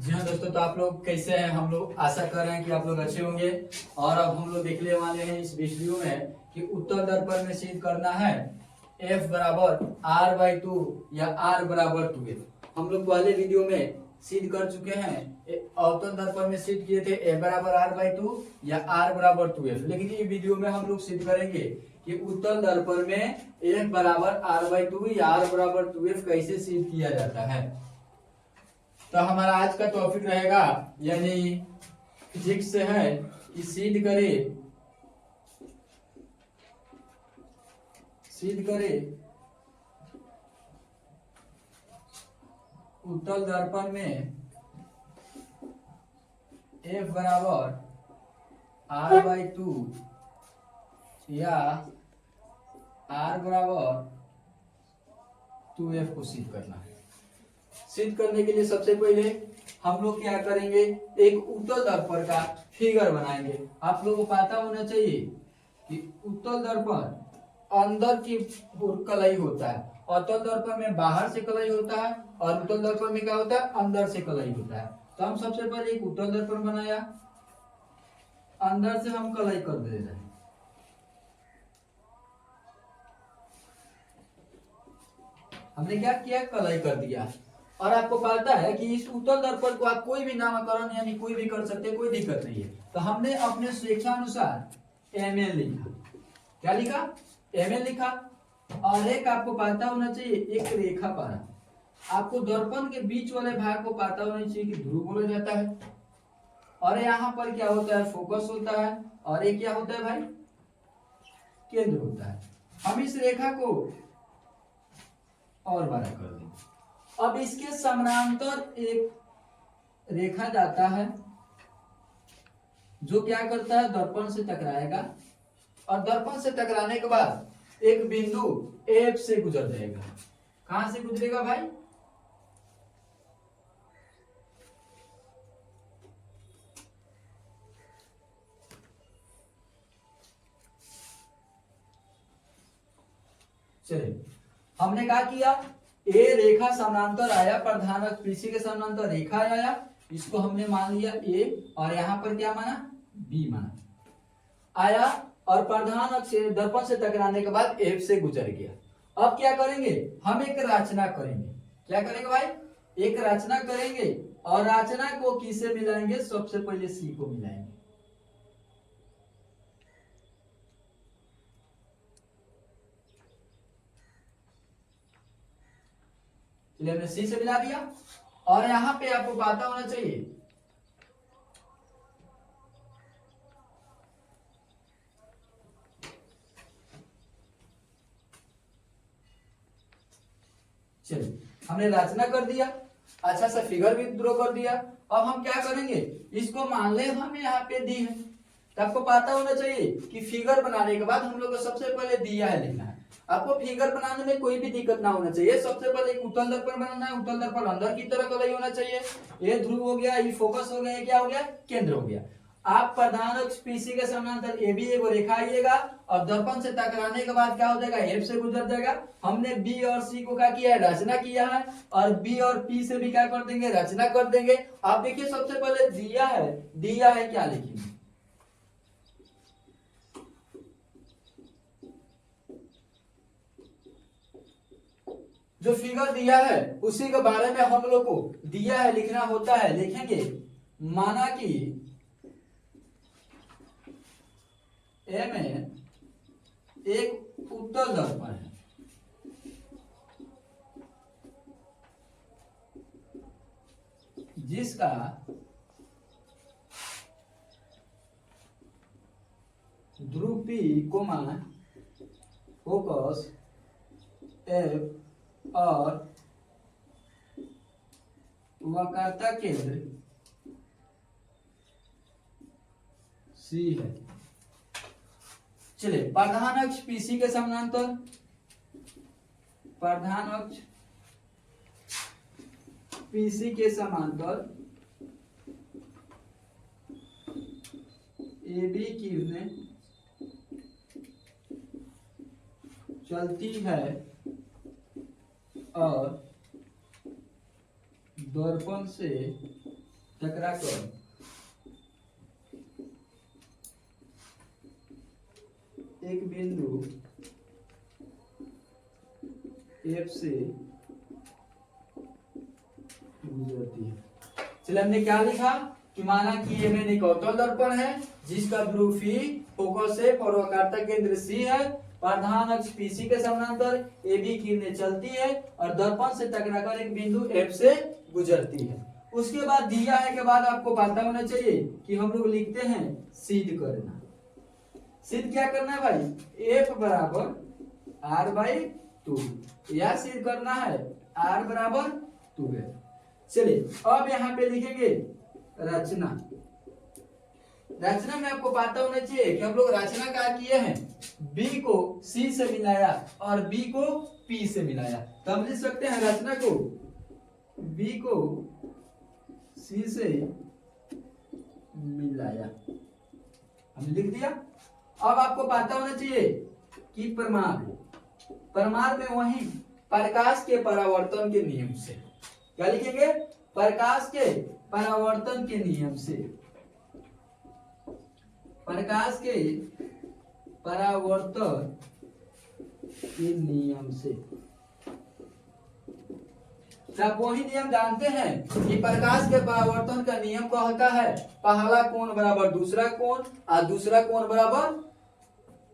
जी हाँ दोस्तों, तो आप लोग कैसे हैं। हम लोग आशा कर रहे हैं कि आप लोग अच्छे होंगे। और अब हम लोग देखने वाले हैं इस वीडियो में कि उत्तर दर्पण में सिद्ध करना है F बराबर R/2 या R बराबर 2F। हम लोग पहले वीडियो में सिद्ध कर चुके हैं। अवतल दर्पण में सिद्ध किए थे F बराबर R/2 या R बराबर 2F। लेकिन ये वीडियो में हम लोग सिद्ध करेंगे कि उत्तल दर्पण में F बराबर R/2 या R बराबर 2F कैसे सिद्ध किया जाता है। तो हमारा आज का टॉपिक रहेगा यानी फिजिक्स से है कि सिद्ध करे उत्तल दर्पण में F बराबर R/2 या R बराबर 2F को सिद्ध करना है। सिद्ध करने के लिए सबसे पहले हम लोग क्या करेंगे, एक उत्तल दर्पण का फिगर बनाएंगे। आप लोगों को पता होना चाहिए कि उत्तल दर्पण अंदर की कलई होता है, अवतल दर्पण में बाहर से कलई होता है और उत्तल दर्पण में क्या होता है, अंदर से कलई होता है। तो हम सबसे पहले एक उत्तल दर्पण बनाया, अंदर से हम कलई कर दे रहे हैं। हमने क्या किया, कलई कर दिया। और आपको पता है कि इस उत्तल दर्पण को आप कोई भी नामकरण यानी कोई भी कर सकते हैं, कोई दिक्कत नहीं है। तो हमने अपने स्वेच्छानुसार ml लिखा। क्या लिखा, ml लिखा। और एक आपको पता होना चाहिए, एक रेखा पारा। आपको दर्पण के बीच वाले भाग को पता होना चाहिए कि ध्रुव बोला जाता है। और यहाँ पर क्या होता है, फोकस होता है। और ये क्या होता है भाई, केंद्र होता है। हम इस रेखा को और बड़ा कर देंगे। अब इसके समानांतर एक रेखा जाता है जो क्या करता है, दर्पण से टकराएगा। और दर्पण से टकराने के बाद एक बिंदु F से गुजर जाएगा। कहां से गुजरेगा भाई, चलिए हमने क्या किया, ए रेखा समानांतर आया, प्रधान अक्ष BC के समानांतर रेखा आया, इसको हमने मान लिया A। और यहां पर क्या माना, B माना आया। और प्रधान अक्ष दर्पण से टकराने के बाद F से गुजर गया। अब क्या करेंगे, हम एक रचना करेंगे। क्या करेंगे भाई, एक रचना करेंगे। और रचना को किससे मिलाएंगे, सबसे पहले C को मिलाएंगे। हमने C से मिला दिया। और यहां पे आपको पता होना चाहिए चलिए हमने रचना कर दिया, अच्छा सा फिगर भी ड्रॉ कर दिया। अब हम क्या करेंगे, इसको मान ले हमें यहाँ पे दी है। तो आपको पता होना चाहिए कि फिगर बनाने के बाद हम लोग को सबसे पहले दिया है लिखना है। आपको फिगर बनाने में कोई भी दिक्कत ना होना चाहिए। सबसे पहले एक उत्तल दर्पण बनाना है, उत्तल दर्पण अंदर की तरह कलई होना चाहिए। ये ध्रुव हो गया, ये फोकस हो गया, ये क्या हो गया, केंद्र हो गया। आप प्रधान अक्ष PC के समानांतर AB एक रेखा आइएगा और दर्पण से टकराने के बाद क्या हो जाएगा, F से गुजर जाएगा। हमने B और C को क्या किया है, रचना किया है। और B और P से भी क्या कर देंगे, रचना कर देंगे। आप देखिए सबसे पहले दिया है क्या लिखेंगे, जो फिगर दिया है उसी के बारे में हम लोग को दिया है लिखना होता है। लिखेंगे माना कि M एक उत्तल दर्पण है, जिसका ध्रुव P, फोकस F और वक्रता केंद्र C है। चलिए प्रधान अक्ष PC के समानांतर, प्रधान अक्ष PC के समांतर AB किरणें चलती है और दर्पण से टकरा कर एक बिंदु F से गुजरती है। चलिए हमने क्या लिखा कि माना कि ये में एक अवतल दर्पण है जिसका ध्रुव फी फोकस है और वक्रता केंद्र C है, प्रधान अक्ष PC के समानांतर AB किरणें चलती है और दर्पण से टकराकर एक बिंदु F से गुजरती है। उसके बाद दिया है के बाद आपको पता होना चाहिए कि हम लोग लिखते हैं सिद्ध करना। सिद्ध क्या करना है भाई, F बराबर R/2 या सिद्ध करना है R बराबर 2 है। चलिए अब यहाँ पे लिखेंगे रचना। रचना में आपको पता होना चाहिए कि हम लोग रचना क्या किए हैं, B को C से मिलाया और B को P से मिलाया। तो हम लिख सकते हैं रचना को B को C से मिलाया, हम लिख दिया। अब आपको पता होना चाहिए कि प्रमाण में वही प्रकाश के परावर्तन के नियम से, क्या लिखेंगे, प्रकाश के परावर्तन के नियम से, प्रकाश के परावर्तन के नियम से। आप वही नियम जानते हैं कि प्रकाश के परावर्तन का नियम कहता है पहला कोण बराबर दूसरा कोण और दूसरा कोण बराबर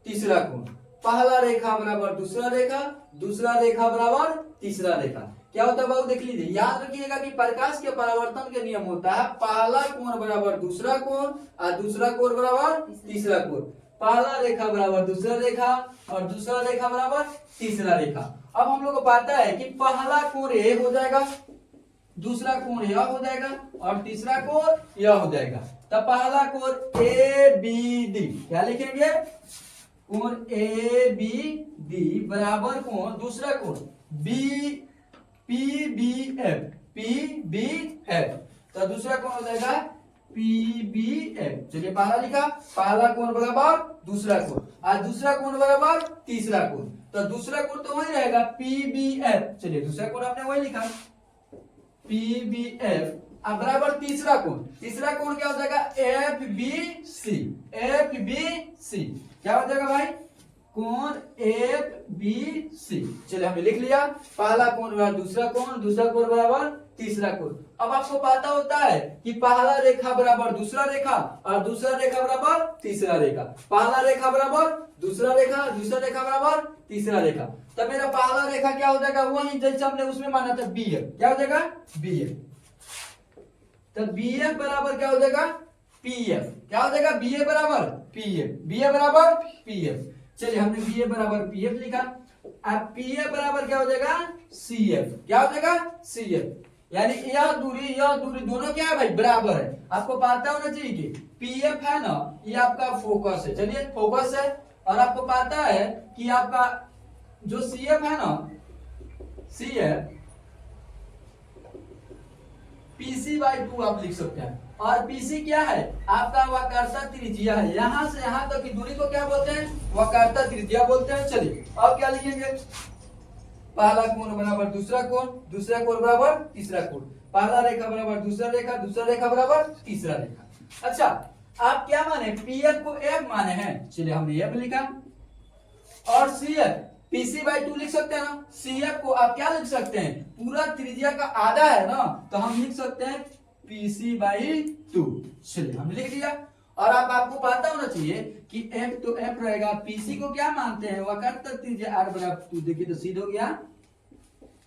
तीसरा कोण, पहला रेखा बराबर दूसरा रेखा, दूसरा रेखा बराबर तीसरा रेखा। क्या होता है बाबू देख लीजिए, याद रखिएगा कि प्रकाश के परावर्तन के नियम होता है पहला कोण बराबर दूसरा कोण और दूसरा कोण बराबर तीसरा कोण, पहला रेखा बराबर दूसरा रेखा और दूसरा रेखा बराबर तीसरा रेखा। अब हम लोग को पता है कि पहला कोण ए हो जाएगा, दूसरा कोण यह हो जाएगा और तीसरा कोण यह हो जाएगा। तब पहला कोण ए बी डी, क्या लिखेंगे, कोण ए बी डी बराबर कोण दूसरा कोण बी पी बी एफ, तो दूसरा कोण हो जाएगा पी बी एफ। चलिए पहला लिखा, पहला कोण बराबर दूसरा कोण और दूसरा कोण बराबर तीसरा कोण, तो दूसरा कोण तो वही रहेगा पी बी एफ। चलिए दूसरा कोण आपने वही लिखा पी बी एफ बराबर तीसरा कोण क्या हो जाएगा एफ बी सी, क्या हो जाएगा भाई, कोण एफ बी सी। चलिए हमने लिख लिया, पहला कोण बराबर दूसरा कोण बराबर तीसरा कोण। अब आपको पता होता है कि पहला रेखा बराबर दूसरा रेखा और दूसरा रेखा बराबर तीसरा रेखा, पहला रेखा बराबर दूसरा रेखा, दूसरा रेखा बराबर तीसरा रेखा। तब मेरा पहला रेखा क्या हो जाएगा, वही जैसे हमने उसमें माना था बी एफ, क्या हो जाएगा बी एफ। तो बी एफ बराबर क्या हो जाएगा पी एफ, क्या हो जाएगा बी एफ बराबर पी एफ, बी एफ बराबर पी एफ। चलिए हमने बी एफ बराबर पी एफ लिखा, अब पी एफ बराबर क्या हो जाएगा सी एफ, क्या हो जाएगा सी एफ, यानी यह दूरी दोनों क्या है भाई बराबर है। आपको पता होना चाहिए कि पी एफ है ना, ये आपका फोकस है, चलिए फोकस है, और आपको पता है कि आपका जो सी एफ है ना, सी एफ PC/2 आप लिख सकते हैं, और PC क्या है आपका वक्रता त्रिज्या है, यहां से यहां तक की दूरी को क्या बोलते हैं, वक्रता त्रिज्या बोलते हैं। चलिए अब क्या लिखेंगे, पहला कोण बराबर दूसरा कोण बराबर तीसरा कोण, पहला रेखा बराबर दूसरा रेखा बराबर तीसरा रेखा। अच्छा आप क्या माने, PF को F माने हैं, चलिए हमने F लिखा, और CF PC/2 लिख सकते हैं ना, CF को आप क्या लिख सकते हैं, पूरा त्रिज्या का आधा है ना, तो हम लिख सकते हैं PC/2। चलिए हमने लिख दिया, और आपको पता होना चाहिए कि F तो F रहेगा, PC को क्या मानते हैं वक्रता त्रिज्या R बराबर 2। देखिए तो सिद्ध हो गया,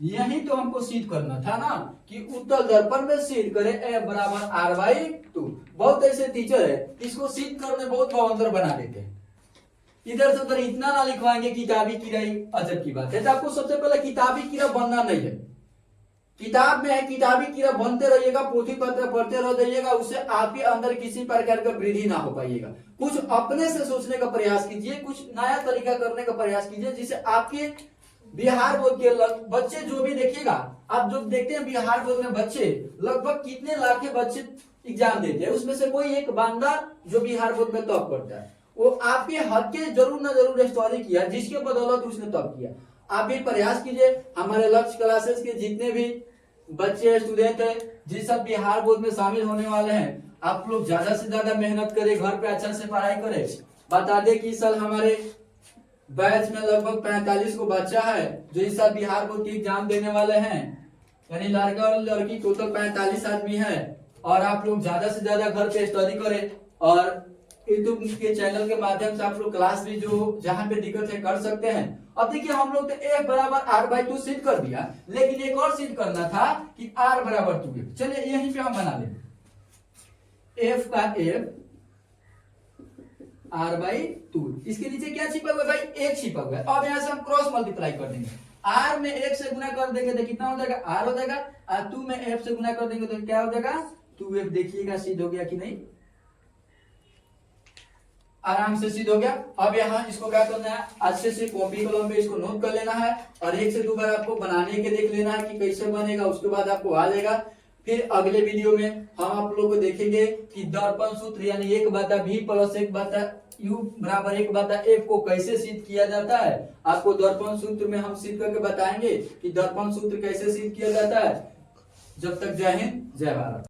यही तो हमको सिद्ध करना था ना कि उत्तल दर्पण में सिद्ध करें F बराबर R/2। बहुत ऐसे टीचर है इसको सिद्ध करने बहुत बवंतर बना देते हैं, इधर से उधर इतना ना लिखवाएंगे किताबी कीड़ा, अजब की बात है। तो आपको सबसे पहले किताबी कीड़ा बनना नहीं है, किताब में है किताबी कीड़ा बनते रहिएगा, पोथी पत्र पढ़ते रह जाइएगा, उससे आपके अंदर किसी प्रकार का वृद्धि ना हो पाइएगा। कुछ अपने से सोचने का प्रयास कीजिए, कुछ नया तरीका करने का प्रयास कीजिए, जिससे आपके बिहार बोर्ड के बच्चे जो भी देखिएगा, आप जो देखते हैं बिहार बोर्ड में बच्चे लगभग कितने लाख के बच्चे एग्जाम देते हैं, उसमें से कोई एक बंदा जो बिहार बोर्ड में टॉप करता है, वो आपके हक के जरूर ना जरूर स्टोरी किया, जिसके बदौलत उसने टॉप किया। आप भी प्रयास कीजिए, हमारे लक्ष्य क्लासेस के जितने भी बच्चे स्टूडेंट है जिस सब बिहार बोर्ड में शामिल होने वाले हैं, आप लोग ज्यादा से ज्यादा मेहनत करें, घर पे अच्छा से पढ़ाई करें। बता दें कि इस साल हमारे बैच में लगभग 45 को बच्चा है जो इस साल बिहार बोर्ड की एग्जाम देने वाले हैं, यानी लड़का और लड़की टोटल 45 आदमी है। और आप लोग ज्यादा से ज्यादा घर पे स्टडी करें और यूट्यूब के चैनल के माध्यम से आप लोग क्लास भी जो जहाँ पे दिक्कत है कर सकते हैं। अब देखिए हम लोग तो F बराबर R/2 सिद्ध कर दिया, लेकिन एक और सिद्ध करना था कि R बराबर 2F। चलिए यहीं पे हम बना लेंगे F का F R/2। इसके नीचे क्या छिपा हुआ है भाई? 1 छिपा हुआ है। अब यहाँ से हम क्रॉस मल्टीप्लाई कर देंगे, R में 1 से गुना कर देंगे तो कितना हो जाएगा? R हो जाएगा, और 2 में F से गुना कर देंगे तो क्या हो जाएगा? 2F। देखिएगा सिद्ध हो गया कि नहीं? आराम से सिद्ध हो गया। अब यहाँ इसको क्या करना है? अच्छे से कॉपी कलम पे इसको नोट कर लेना है और 1 से 2 बार आपको बनाने के देख लेना है कि कैसे बनेगा, उसके बाद आपको आ जाएगा। फिर अगले वीडियो में हम आप लोगों को देखेंगे कि दर्पण सूत्र यानी 1/v + 1/u = 1/f को कैसे सिद्ध किया जाता है। आपको दर्पण सूत्र में हम सिद्ध करके बताएंगे कि दर्पण सूत्र कैसे सिद्ध किया जाता है। जब तक जय हिंद, जय भारत।